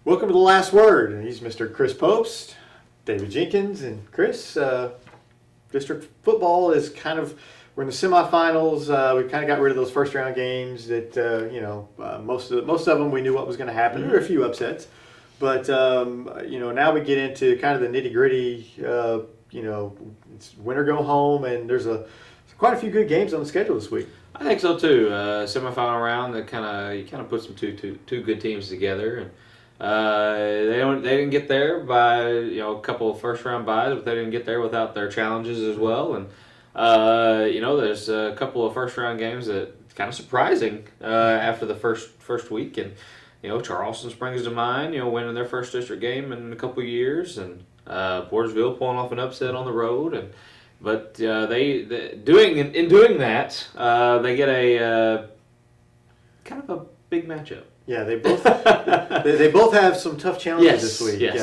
Welcome to The Last Word. And he's Mr. Chris Popst, David Jenkins, and Chris. District football is we're in the semifinals. We kind of got rid of those first round games that, most of them we knew what was going to happen. There were a few upsets. But, now we get into kind of the nitty gritty, it's win or go home, and there's quite a few good games on the schedule this week. I think so too. Semifinal round that you kind of put some two good teams together, and they didn't get there by a couple of first round byes, but they didn't get there without their challenges as well. And there's a couple of first round games that kind of surprising after the first week, and Charleston springs to mind, winning their first district game in a couple of years, and Portersville pulling off an upset on the road, but doing that, they get a kind of a big matchup. Yeah, they both they both have some tough challenges this week. Yes.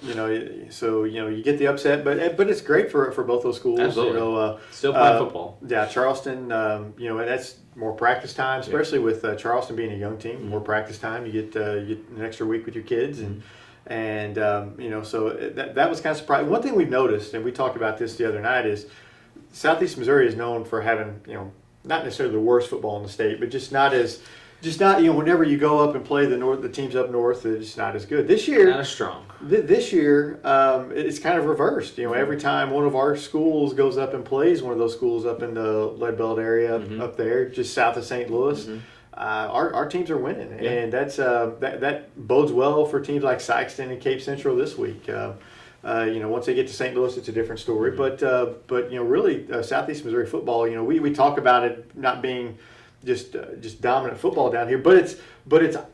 You get the upset, but it's great for both those schools. Absolutely. Still playing football. Yeah, Charleston. And that's more practice time, especially with Charleston being a young team. Mm-hmm. More practice time. You get an extra week with your kids, so that was kind of surprising. One thing we've noticed, and we talked about this the other night, is Southeast Missouri is known for having not necessarily the worst football in the state, but just not whenever you go up and play the teams up north, they're just not as good. This year, not as strong. This year, it's kind of reversed. Every time one of our schools goes up and plays one of those schools up in the Lead Belt area up there, just south of St. Louis, our teams are winning, and that's that bodes well for teams like Sikeston and Cape Central this week. Once they get to St. Louis, it's a different story. But really, Southeast Missouri football. We talk about it not being just dominant football down here, but it's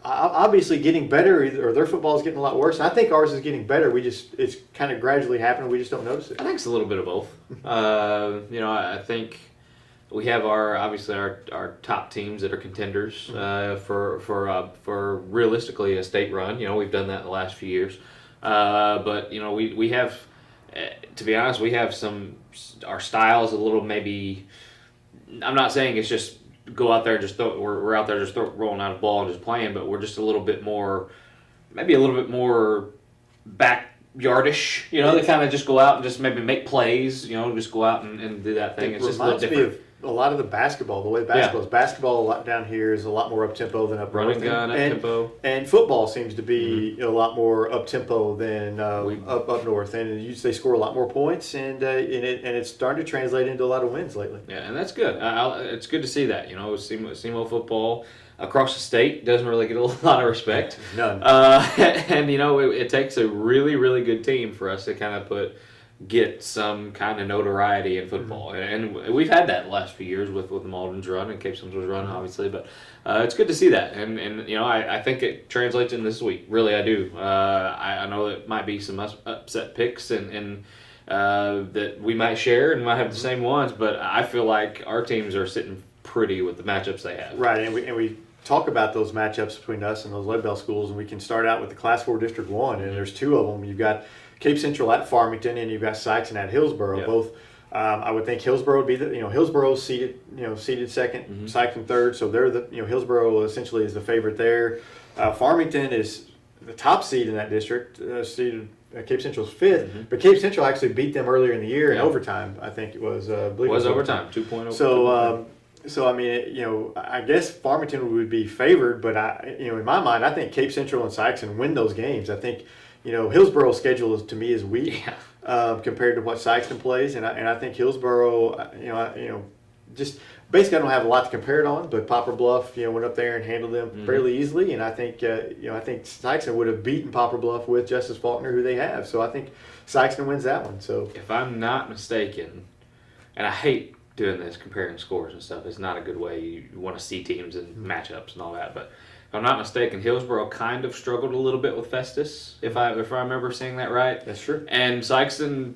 obviously getting better. Or their football is getting a lot worse. And I think ours is getting better. It's kind of gradually happening. We just don't notice it. I think it's a little bit of both. I think we have our top teams that are contenders for realistically a state run. We've done that in the last few years, but we have, to be honest, we have our style is a little maybe. I'm not saying it's just go out there and just throw. We're out there just rolling out a ball and just playing, but we're just a little bit more backyardish. They kind of just go out and just maybe make plays. Just go out and do that thing. It's just a little different. A lot of the basketball, the way basketball is. Basketball a lot down here is a lot more up tempo than up running north. Gun, up tempo. And football seems to be a lot more up tempo than up north. And they score a lot more points, and it's starting to translate into a lot of wins lately. Yeah, and that's good. It's good to see that. SEMO football across the state doesn't really get a lot of respect. None. It takes a really, really good team for us to kind of get some kind of notoriety in football, and we've had that the last few years with Malden's run and Cape Central's run, obviously. But it's good to see that, and I think it translates in this week. Really, I do. I know it might be some upset picks and that we might share and might have the same ones, but I feel like our teams are sitting pretty with the matchups they have. Right, and we talk about those matchups between us and those Lead Belt schools, and we can start out with the Class 4 District 1, and there's two of them. You've got Cape Central at Farmington, and you've got Sikeston at Hillsboro. Yep. Both, I would think Hillsboro would be Hillsboro's seated second, Sikeston third. So they're Hillsboro essentially is the favorite there. Farmington is the top seed in that district, seeded Cape Central's fifth, but Cape Central actually beat them earlier in the year in overtime. I think it was. I believe it was overtime, 2-point overtime. So I mean, I guess Farmington would be favored, but in my mind, I think Cape Central and Sikeston win those games. I think. Hillsboro's schedule to me is weak compared to what Sikeston plays, and I think Hillsboro, just basically I don't have a lot to compare it on, but Poplar Bluff, went up there and handled them fairly easily, and I think Sikeston would have beaten Poplar Bluff with Justice Faulkner, who they have. So I think Sikeston wins that one. So if I'm not mistaken, and I hate doing this, comparing scores and stuff, it's not a good way. You want to see teams and matchups and all that, but. If I'm not mistaken, Hillsboro kind of struggled a little bit with Festus, if I remember saying that right. That's true. And Sikeston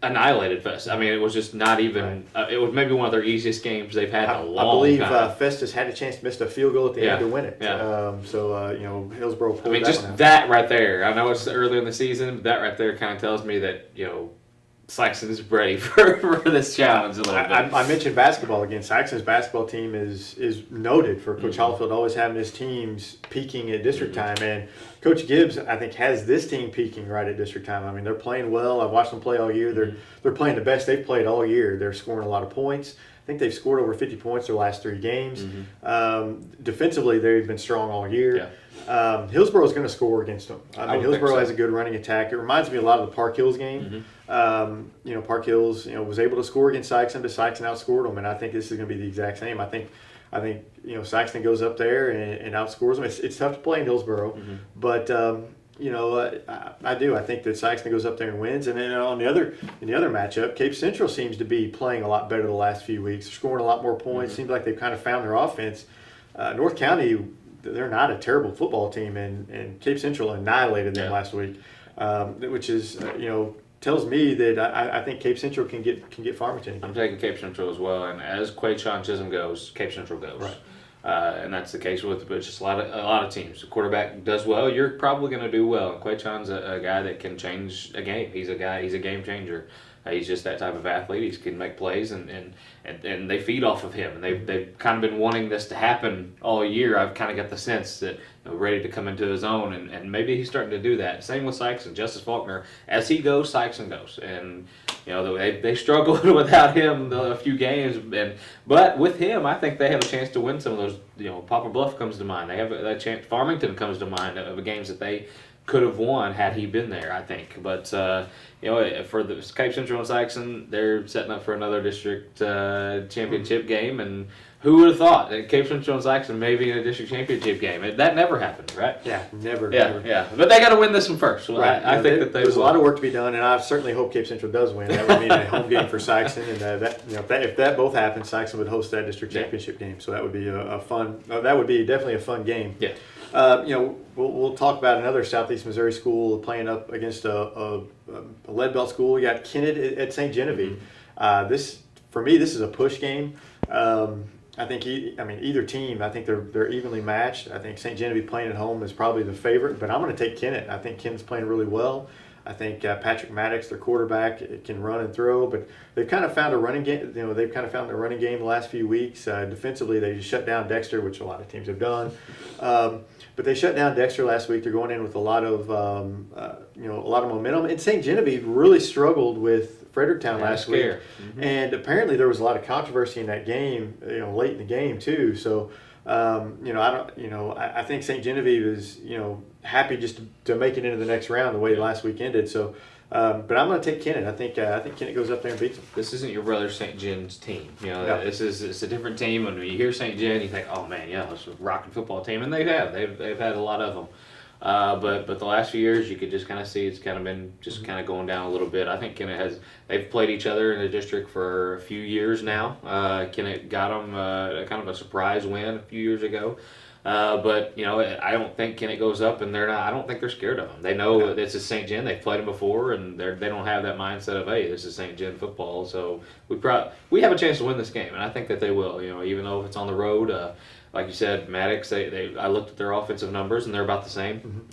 annihilated Festus. I mean, it was just not even. It was maybe one of their easiest games they've had in a long time. I believe Festus had a chance to miss a field goal at the end to win it. Yeah. Hillsboro pulled that one out. That right there. I know it's early in the season, but that right there kind of tells me that Sikeston is ready for this challenge a little bit. I mentioned basketball again. Sikeston's basketball team is noted for Coach Hollifield always having his teams peaking at district time, and Coach Gibbs, I think, has this team peaking right at district time. I mean, they're playing well. I've watched them play all year. They're playing the best they've played all year. They're scoring a lot of points. I think they've scored over 50 points their last 3 games. Defensively, they've been strong all year. Yeah. Hillsboro is going to score against them. I mean, Hillsboro has a good running attack. It reminds me a lot of the Park Hills game. Park Hills, was able to score against Sikeston, but Sikeston outscored them, and I think this is going to be the exact same. I think Sikeston goes up there and outscores them. It's tough to play in Hillsboro, but I do. I think that Sikeston goes up there and wins. And then in the other matchup, Cape Central seems to be playing a lot better the last few weeks. They're scoring a lot more points. Seems like they've kind of found their offense. North County, they're not a terrible football team, and Cape Central annihilated them last week, which is tells me that I think Cape Central can get Farmington again. I'm taking Cape Central as well, and as Quay-Chon Chisholm goes, Cape Central goes. Right. And that's the case with just a lot of teams. The quarterback does well, you're probably going to do well. Quay-Chon's a guy that can change a game. He's a game changer. He's just that type of athlete. He can make plays, and they feed off of him. And they've kind of been wanting this to happen all year. I've kind of got the sense that ready to come into his own, and maybe he's starting to do that. Same with Sikeston. Justice Faulkner, as he goes, Sikeston goes, and they struggled without him a few games, but with him, I think they have a chance to win some of those. Poplar Bluff comes to mind. They have that chance. Farmington comes to mind of games that they could have won had he been there, I think. But for the Cape Central and Sikeston, they're setting up for another district championship game, and who would have thought that Cape Central and Sikeston may be in a district championship game? That never happened, right? Yeah, never. Yeah. But they got to win this one first. So right. I think that there's a lot of work to be done, and I certainly hope Cape Central does win. That would mean a home game for Sikeston, and if that both happens, Sikeston would host that district championship game. So that would be a fun. That would be definitely a fun game. Yeah. We'll talk about another Southeast Missouri school playing up against a lead belt school. We got Kennett at St. Genevieve. For me, this is a push game. I think either team. I think they're evenly matched. I think St. Genevieve playing at home is probably the favorite, but I'm going to take Kennett. I think Kennett's playing really well. I think Patrick Maddox, their quarterback, can run and throw, but they've kind of found a running game. They've kind of found their running game the last few weeks. Defensively, they just shut down Dexter, which a lot of teams have done. But they shut down Dexter last week. They're going in with a lot of momentum. And St. Genevieve really struggled with Fredericktown last week, and apparently there was a lot of controversy in that game. Late in the game too. So, I think St. Genevieve is happy just to make it into the next round the way last week ended. So, but I'm going to take Kennett. I think Kennett goes up there and beats them. This isn't your brother St. Jen's team. No. It's a different team. When you hear St. Jen, you think, oh man, it's a rocking football team, and they've had a lot of them. But the last few years, you could just kind of see it's kind of been just kind of going down a little bit. I think Kennett they've played each other in the district for a few years now. Kennett got them kind of a surprise win a few years ago. But I don't think Kennett goes up, and I don't think they're scared of them. They know this is St. Jen. They've played them before, and they don't have that mindset of, hey, this is St. Jen football. So we have a chance to win this game, and I think that they will. Even though it's on the road. Like you said, Maddox. I looked at their offensive numbers, and they're about the same.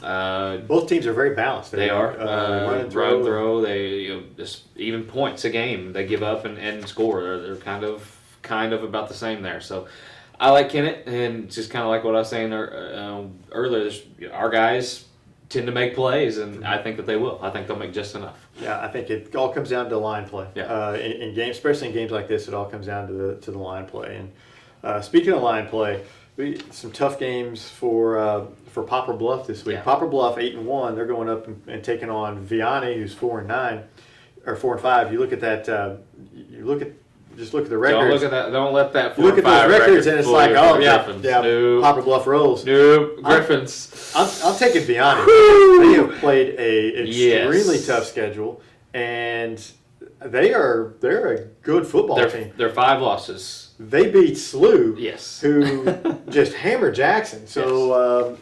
Both teams are very balanced. They are run and throw. They just even points a game they give up and score. They're kind of about the same there. So I like Kennett, and just kind of like what I was saying earlier. Our guys tend to make plays, and I think that they will. I think they'll make just enough. Yeah, I think it all comes down to line play. Yeah. In games, especially in games like this, it all comes down to the line play. And speaking of line play, some tough games for Poplar Bluff this week. Yeah. Poplar Bluff 8-1. They're going up and taking on Vianney, who's 4-9 or 4-5. You look at that. Just look at the records. Don't look at that. Don't let that. You look at those records, and it's like, oh yeah, Nope. Poplar Bluff rolls. Nope. Griffins. I'm taking Vianney. They have played a extremely tough schedule, and they're a good football team. They're 5 losses. They beat SLU, Yes. who just hammered Jackson. So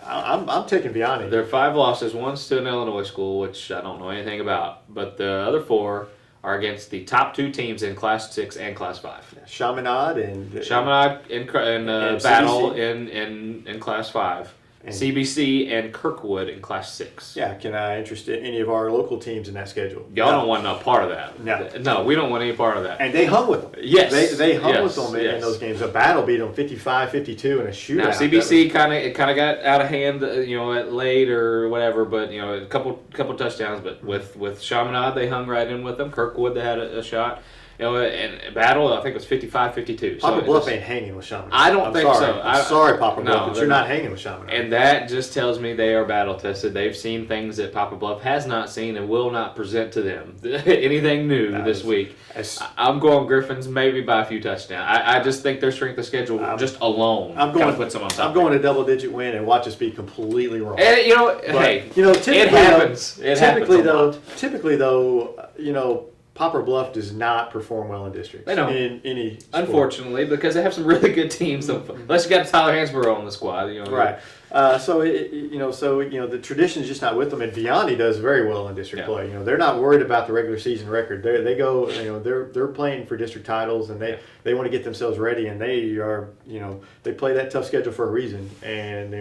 I'm taking Vianney. They're 5 losses. One's to an Illinois school, which I don't know anything about, but the other 4 are against the top 2 teams in Class 6 and Class 5. Chaminade and Chaminade in battle in Class 5, And CBC and Kirkwood in Class 6. yeah, can I interest any of our local teams in that schedule? Y'all don't want no part of that. No, we don't want any part of that. And they hung with them. Yes. They hung with them in those games. A battle beat them 55-52 in a shootout. Now CBC kind of got out of hand, at late or whatever, but a couple touchdowns. But with Chaminade, they hung right in with them. Kirkwood, they had a shot. And battle, I think it was 55-52. Papa Bluff ain't hanging with Chaminade. I don't think so. I'm sorry, Papa Bluff, but you're not hanging with Chaminade. And that just tells me they are battle tested. They've seen things that Papa Bluff has not seen and will not present to them. Anything new this week. I'm going Griffins maybe by a few touchdowns. I just think their strength of schedule just alone puts them on top. I'm going a double-digit win and watch us be completely wrong. And it happens. Typically though, Poplar Bluff does not perform well in districts. They don't. In any sport. Unfortunately, because they have some really good teams. Unless you got Tyler Hansborough on the squad, Right. So the tradition is just not with them. And Vianney does very well in district play. They're not worried about the regular season record. They go. They're playing for district titles, and they want to get themselves ready. And they are. They play that tough schedule for a reason. And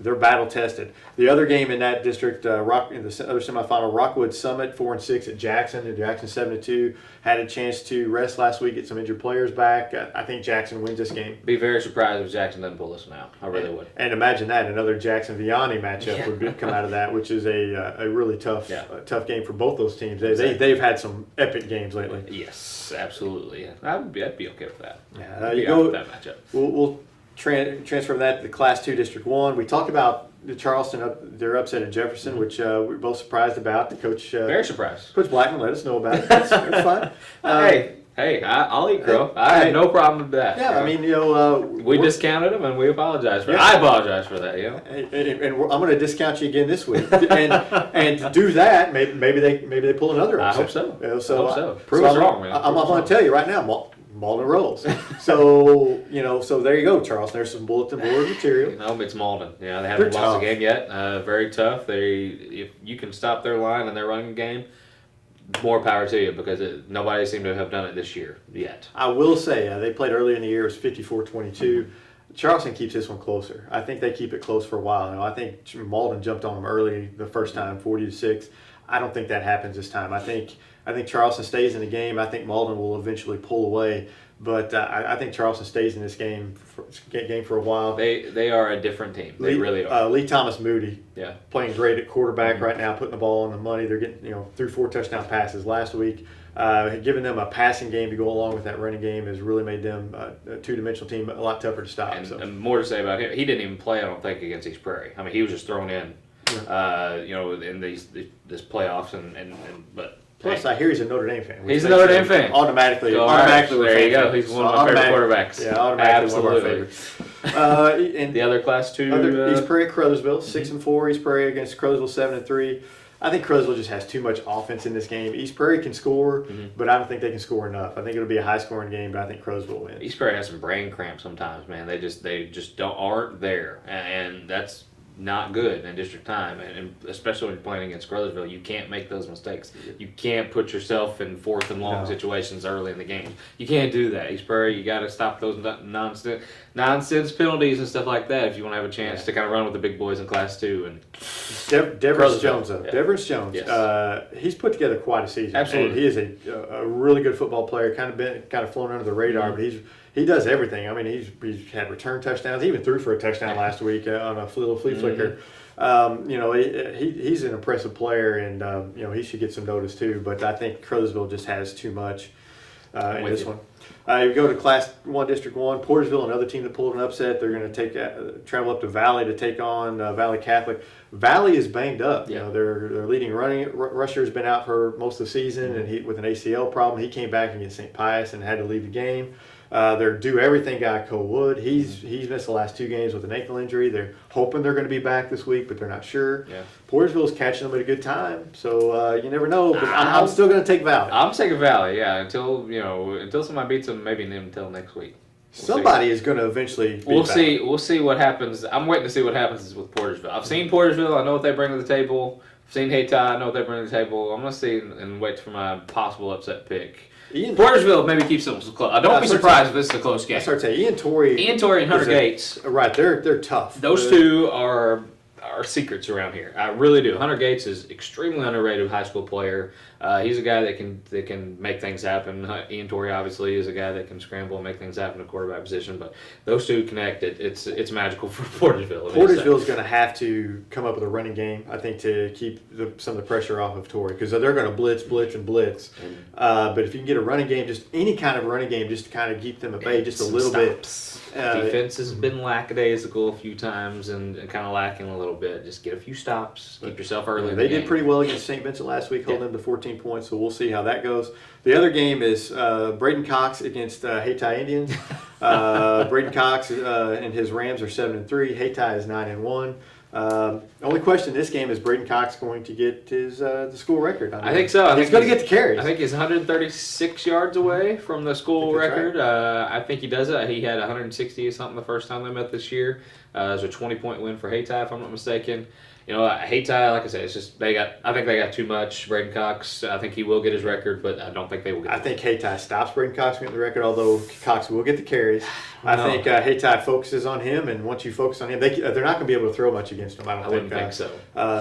they're battle tested. The other game in that district, in the other semifinal, Rockwood Summit 4-6 at Jackson. And Jackson 7-2 had a chance to rest last week, get some injured players back. I think Jackson wins this game. Be very surprised if Jackson doesn't pull this one out. I really would. And imagine that another Jackson Vianney matchup would come out of that, which is a really tough game for both those teams. They've had some epic games lately. Yes, absolutely. I'd be okay with that. Yeah, you go with that matchup. We'll transfer that to the Class 2 District 1. We talked about the Charleston, their upset at Jefferson, which we're both surprised about. The coach, very surprised. Coach Blackman let us know about it. That's fine. Hey, I'll eat crow. I have no problem with that. Yeah, I mean, we discounted them and we apologize for that. I apologize for that, And I'm going to discount you again this week. And to do that, maybe they pull another upset. I hope so. I hope so. Prove us wrong, man. I'm going to tell you right now, Malden rolls. So there you go, Charleston. There's some bulletin board material. It's Malden. They haven't lost a game yet. Very tough. If you can stop their line and their running game, more power to you, because nobody seemed to have done it this year yet. I will say, they played early in the year. It was 54-22. Charleston keeps this one closer. I think they keep it close for a while. I think Malden jumped on them early the first time, 40-6. I don't think that happens this time. I think Charleston stays in the game. I think Malden will eventually pull away. But I think Charleston stays in this game for a while. They are a different team. They really are. Lee Thomas Moody, playing great at quarterback right now, putting the ball on the money. They're getting 3-4 touchdown passes last week. Giving them a passing game to go along with that running game has really made them a two-dimensional team a lot tougher to stop. And more to say about him, he didn't even play, I don't think, against East Prairie. I mean, he was just thrown in, in this playoffs but. Plus, I hear he's a Notre Dame fan. He's a Notre Dame fan. Automatically. There you go. He's one of my favorite quarterbacks. Yeah, automatically one of our favorites. And the other Class 2. East Prairie, Crothersville, 6-4. East Prairie against Crothersville, 7-3. I think Crothersville just has too much offense in this game. East Prairie can score, but I don't think they can score enough. I think it'll be a high-scoring game, but I think Crothersville wins. East Prairie has some brain cramps sometimes, man. They just aren't there, and that's not good in district time, and especially when you're playing against Crothersville. You can't make those mistakes. You can't put yourself in fourth and long situations early in the game. You can't do that. East Prairie, you got to stop those nonsense penalties and stuff like that if you want to have a chance to kind of run with the big boys in Class 2. And Deverance Jones, though. Deverance Jones, he's put together quite a season. Absolutely. And he is a really good football player, kind of flown under the radar, but he does everything. I mean, he's had return touchdowns. He even threw for a touchdown last week on a little flea flicker. He's an impressive player, and he should get some notice too. But I think Crothersville just has too much in this one. You go to Class 1, District 1, Portersville, another team that pulled an upset. They're going to travel up to Valley to take on Valley Catholic. Valley is banged up. Their leading rusher has been out for most of the season, and he with an ACL problem. He came back against St. Pius and had to leave the game. Their do-everything guy, Cole Wood, he's missed the last 2 games with an ankle injury. They're hoping they're going to be back this week, but they're not sure. Portersville's catching them at a good time, so you never know. But I'm still going to take Valley. I'm taking Valley, until somebody beats them, maybe until next week. Somebody is going to eventually be We'll back. see. We'll see what happens. I'm waiting to see what happens with Portersville. I've seen Portersville. I know what they bring to the table. I've seen Hayti. I know what they bring to the table. I'm going to see and wait for my possible upset pick. Portersville maybe keeps them close. Don't be surprised if this is a close game. I start saying Ian Torrey and Hunter Gates. Right, they're tough. Those two are secrets around here. I really do. Hunter Gates is extremely underrated high school player. He's a guy that can make things happen. Ian Torrey obviously is a guy that can scramble and make things happen at quarterback position. But those two connected, it's magical for Portersville. Portersville is going to have to come up with a running game, I think, to keep some of the pressure off of Torrey because they're going to blitz. But if you can get a running game, just any kind of running game, just to kind of keep them at bay just a little bit. Defense has been lackadaisical a few times and kind of lacking a little bit. Just get a few stops, keep yourself early. They did pretty well against St. Vincent last week, holding them to 14 points. So we'll see how that goes. The other game is Braden Cox against Hayti Indians. Braden Cox and his Rams are 7-3. Hayti is 9-1. Only question in this game is Braden Cox going to get his the school record? I think so. He's going to get the carries. I think he's 136 yards away from the school record. Right. I think he does it. He had 160 or something the first time they met this year. It was a 20-point win for Hayti, if I'm not mistaken. You know, Hayti, like I said, it's just I think they got too much. Braden Cox, I think he will get his record, but I don't think they will get. I think Hayti stops Braden Cox from getting the record, although Cox will get the carries. I think Hayti focuses on him, and once you focus on him, they're not going to be able to throw much against him. I wouldn't think so.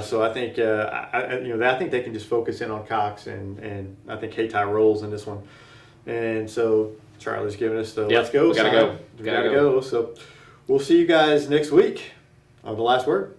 So I think I think they can just focus in on Cox, and I think Hayti rolls in this one. And so Charlie's giving us the let's go. We gotta go. We gotta go. So we'll see you guys next week on The Last Word.